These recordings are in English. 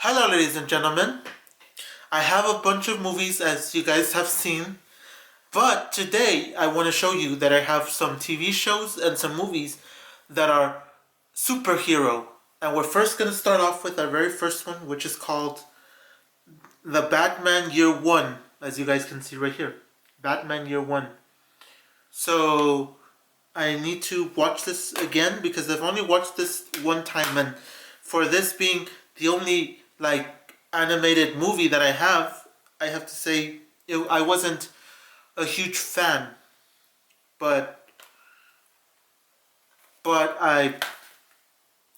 Hello, ladies and gentlemen. I have a bunch of movies as you guys have seen, but today I want to show you that I have some TV shows and some movies that are superhero. And we're first going to start off with our very first one, which is called The Batman Year One, as you guys can see right here. Batman Year One. So I need to watch this again because I've only watched this one time, and for this being the only animated movie that I have to say I wasn't a huge fan, but but I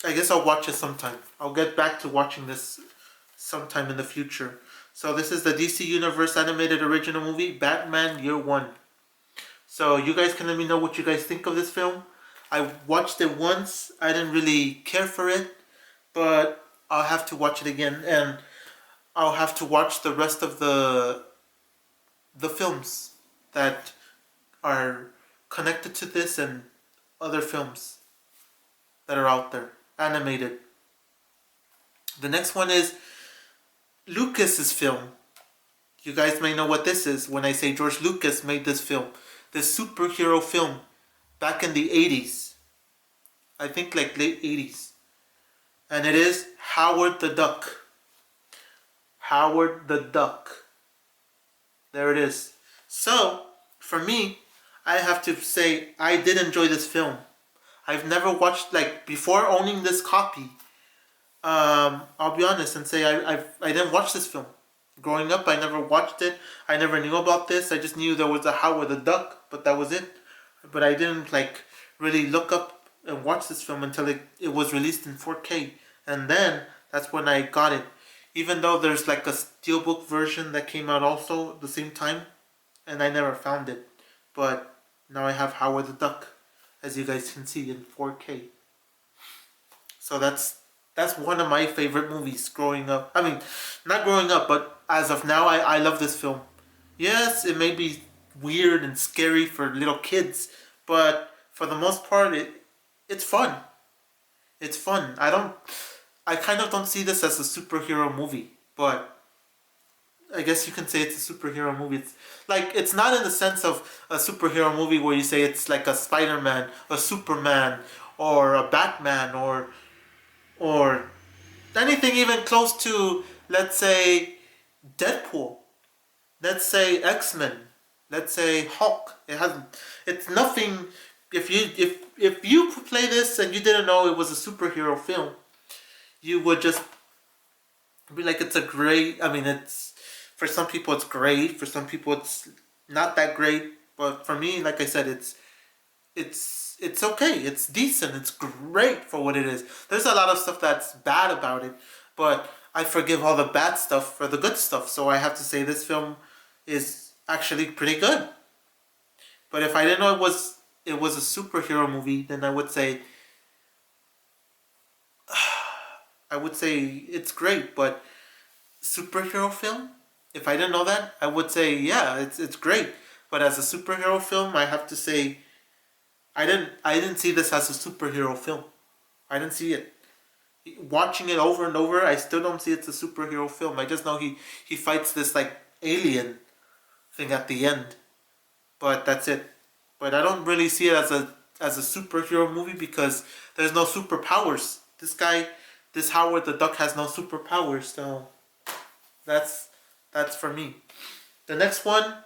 guess I'll watch it sometime. I'll get back to watching this sometime in the future. So this is the DC Universe animated original movie, Batman Year One. So you guys can let me know what you guys think of this film. I watched it once. I didn't really care for it, but I'll have to watch it again, and I'll have to watch the rest of the films that are connected to this and other films that are out there animated. The next one is Lucas's film. You guys may know what this is when I say George Lucas made this film, this superhero film back in the 80s. I think like late 80s. And it is Howard the Duck. Howard the Duck. There it is. So, for me, I have to say I did enjoy this film. I've never watched, before owning this copy, I'll be honest and say I didn't watch this film. Growing up, I never watched it. I never knew about this. I just knew there was a Howard the Duck, but that was it. But I didn't really look up and watch this film until it was released in 4K. And then that's when I got it. Even though there's a steelbook version that came out also at the same time, and I never found it. But now I have Howard the Duck, as you guys can see, in 4K. So that's one of my favorite movies growing up. I mean, not growing up, but as of now, I love this film. Yes, it may be weird and scary for little kids, but for the most part, it's fun. It's fun. I kind of don't see this as a superhero movie, but I guess you can say it's a superhero movie. It's not in the sense of a superhero movie where you say it's like a Spider-Man, a Superman, or a Batman, or anything even close to, let's say, Deadpool. Let's say X-Men. Let's say Hulk. It's nothing. If you play this and you didn't know it was a superhero film, you would just be like, it's a great. I mean, it's for some people it's great. For some people it's not that great. But for me, like I said, it's okay. It's decent. It's great for what it is. There's a lot of stuff that's bad about it, but I forgive all the bad stuff for the good stuff. So I have to say this film is actually pretty good. But if I didn't know it was a superhero movie, then I would say it's great. But superhero film, if I didn't know that, I would say yeah, it's great. But as a superhero film, I have to say I didn't see this as a superhero film. I didn't see it. Watching it over and over, I still don't see it's a superhero film. I just know he fights this alien thing at the end, but that's it. But I don't really see it as a superhero movie because there's no superpowers. This Howard the Duck has no superpowers, so that's for me. The next one,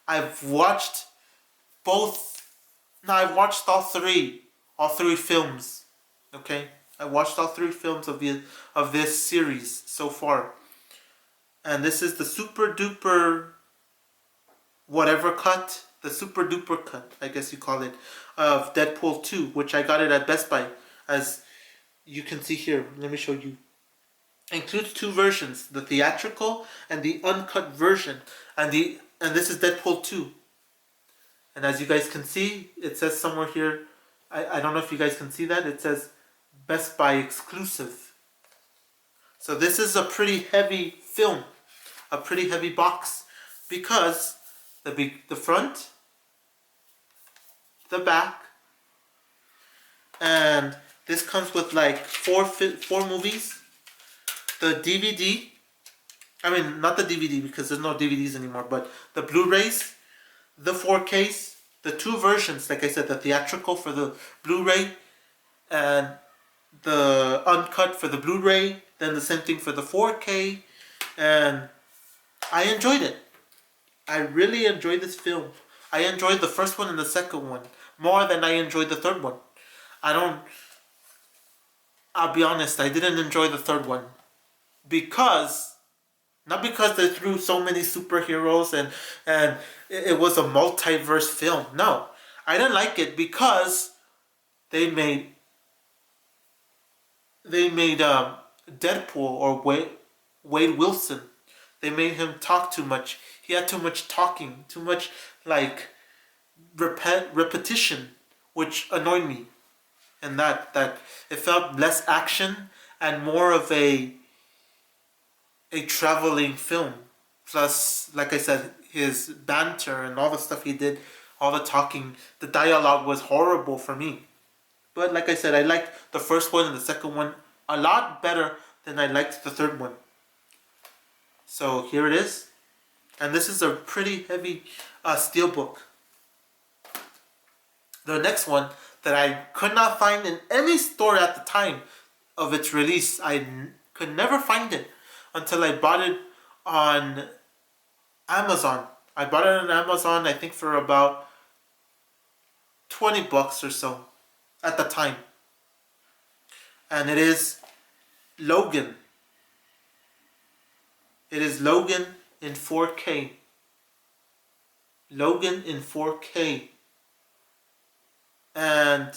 I've watched both. No, I've watched all three films. Okay, I watched all three films of this series so far, and this is the super duper whatever cut, the super duper cut, I guess you call it, of Deadpool 2, which I got it at Best Buy, as you can see here. Let me show you. It includes two versions, the theatrical and the uncut version, and this is Deadpool 2. And as you guys can see, it says somewhere here, I don't know if you guys can see that, it says Best Buy exclusive. So this is a pretty heavy film, a pretty heavy box, because the front, the back, and this comes with four movies. the DVD. I mean, not the DVD because there's no DVDs anymore, but the Blu-rays, the 4Ks, the two versions, like I said, the theatrical for the Blu-ray and the uncut for the Blu-ray, then the same thing for the 4K, and I enjoyed it. I really enjoyed this film. I enjoyed the first one and the second one more than I enjoyed the third one. I don't. I'll be honest, I didn't enjoy the third one because not because they threw so many superheroes and it was a multiverse film. No, I didn't like it because they made Deadpool or Wade Wilson. They made him talk too much. He had too much talking, too much like repetition, which annoyed me. And that it felt less action and more of a traveling film. Plus, like I said, his banter and all the stuff he did, all the talking, the dialogue was horrible for me. But like I said, I liked the first one and the second one a lot better than I liked the third one. So here it is. And this is a pretty heavy steelbook. The next one that I could not find in any store at the time of its release. Could never find it until I bought it on Amazon. I bought it on Amazon, I think for about $20 or so at the time. And it is Logan. It is Logan in 4K. Logan in 4K. And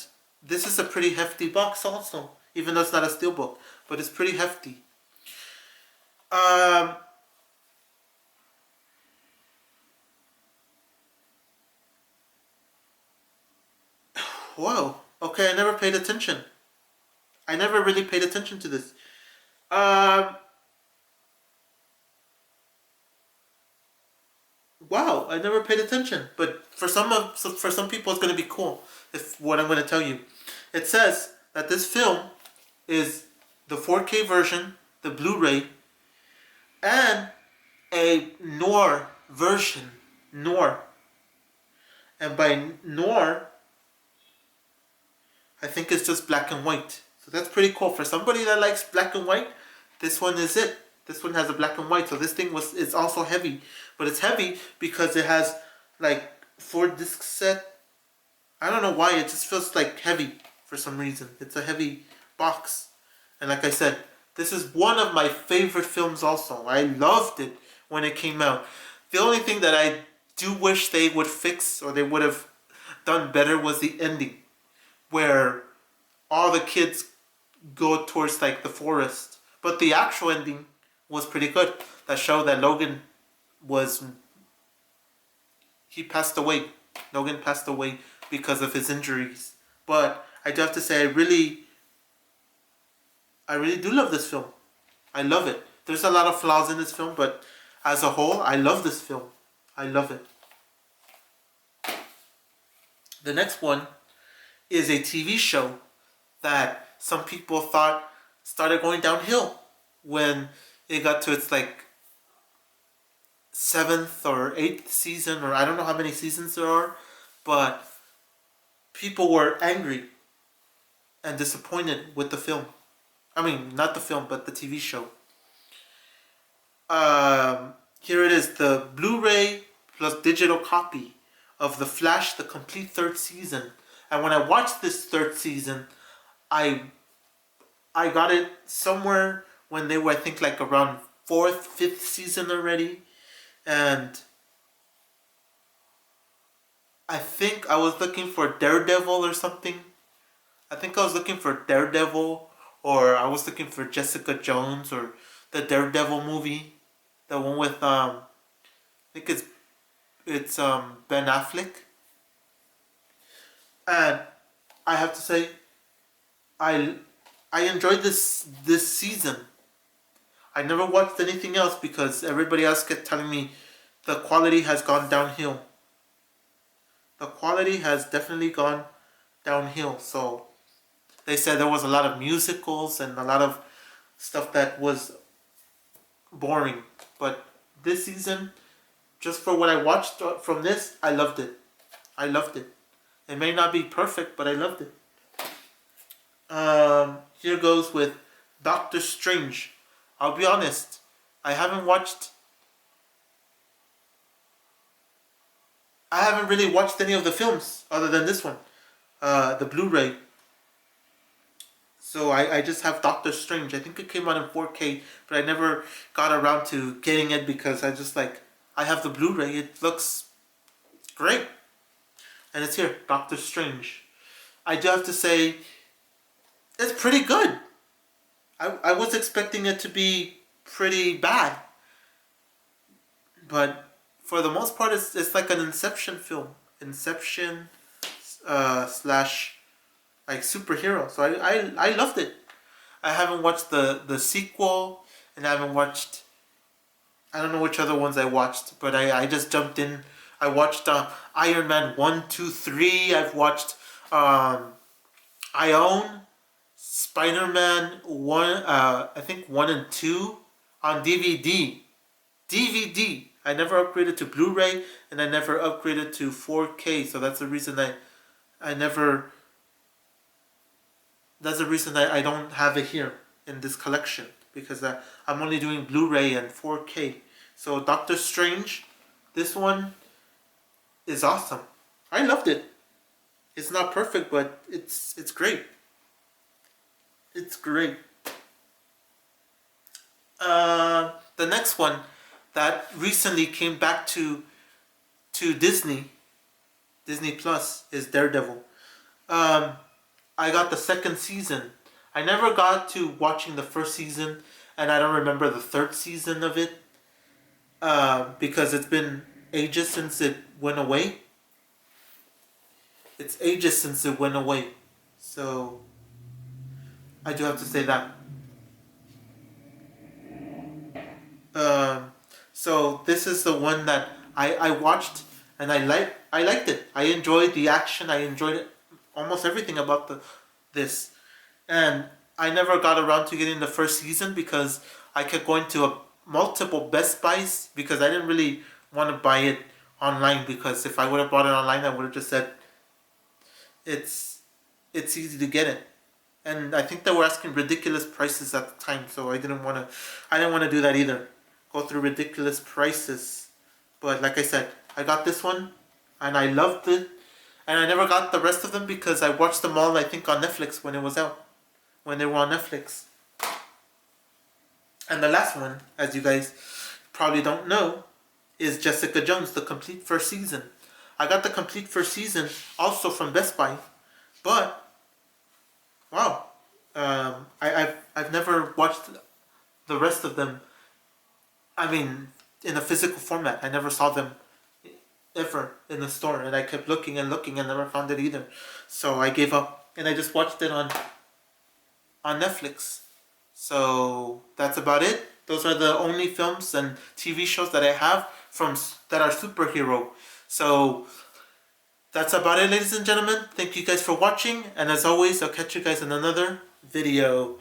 this is a pretty hefty box also, even though it's not a steelbook, but it's pretty hefty. Whoa. Okay, I never paid attention. I never really paid attention to this. Wow, I never paid attention. But for some people, it's going to be cool. If what I'm going to tell you, it says that this film is the 4K version, the Blu-ray, and a Noir version. Noir. And by Noir, I think it's just black and white. So that's pretty cool. For somebody that likes black and white, this one is it. This one has a black and white. So this thing is also heavy. But it's heavy because it has like 4-disc set. I don't know why. It just feels like heavy for some reason. It's a heavy box. And like I said, this is one of my favorite films also. I loved it when it came out. The only thing that I do wish they would fix or they would have done better was the ending, where all the kids go towards like the forest. But the actual ending was pretty good. That showed that Logan he passed away. Logan passed away because of his injuries. But I do have to say, I really do love this film. I love it. There's a lot of flaws in this film, but as a whole, I love this film. I love it. The next one is a TV show that some people thought started going downhill when it got to its like 7th or 8th season, or I don't know how many seasons there are, but people were angry and disappointed with the film. I mean, not the film, but the TV show. Here it is, the Blu-ray plus digital copy of The Flash, the complete 3rd season. And when I watched this 3rd season, I got it somewhere when they were, I think, like around 4th, 5th season already. And I think I was looking for Daredevil or something. I think I was looking for Daredevil, or I was looking for Jessica Jones, or the Daredevil movie, the one with I think it's Ben Affleck. And I have to say, I enjoyed this season. I never watched anything else because everybody else kept telling me the quality has gone downhill. The quality has definitely gone downhill. So they said there was a lot of musicals and a lot of stuff that was boring. But this season, just for what I watched from this, I loved it. I loved it. It may not be perfect, but I loved it. Here goes with Doctor Strange. I'll be honest, I haven't really watched any of the films other than this one, the Blu-ray. So I just have Doctor Strange. I think it came out in 4K, but I never got around to getting it because I have the Blu-ray. It looks great. And it's here, Doctor Strange. I do have to say, it's pretty good. I was expecting it to be pretty bad. But for the most part, it's like an Inception film. Inception slash like superhero. So I loved it. I haven't watched the sequel, and I haven't watched, I don't know which other ones I watched, but I just jumped in. I watched Iron Man 1, 2, 3. I've watched I own Spider-Man 1, I think 1 and 2 on DVD. DVD. I never upgraded to Blu-ray, and I never upgraded to 4K, so that's the reason I never, that's the reason I don't have it here in this collection, because I'm only doing Blu-ray and 4K. So Doctor Strange, this one is awesome. I loved it. It's not perfect, but it's great. It's great. The next one that recently came back to Disney Plus is Daredevil. I got the second season. I never got to watching the first season, and I don't remember the third season of it because it's been ages since it went away. It's ages since it went away. So I do have to say that. So this is the one that I watched, and I liked it. I enjoyed the action. I enjoyed it, almost everything about this. And I never got around to getting the first season because I kept going to multiple Best Buys because I didn't really want to buy it online, because if I would have bought it online, I would have just said it's easy to get it. And I think they were asking ridiculous prices at the time, so I didn't want to do that either. Go through ridiculous prices. But like I said, I got this one and I loved it. And I never got the rest of them because I watched them all, I think, on Netflix when it was out. When they were on Netflix. And the last one, as you guys probably don't know, is Jessica Jones, the complete first season. I got the complete first season also from Best Buy. But, wow. I've never watched the rest of them. I mean, in a physical format. I never saw them ever in the store, and I kept looking and looking and never found it either. So I gave up, and I just watched it on Netflix. So that's about it. Those are the only films and TV shows that I have that are superhero. So that's about it, ladies and gentlemen. Thank you guys for watching, and as always, I'll catch you guys in another video.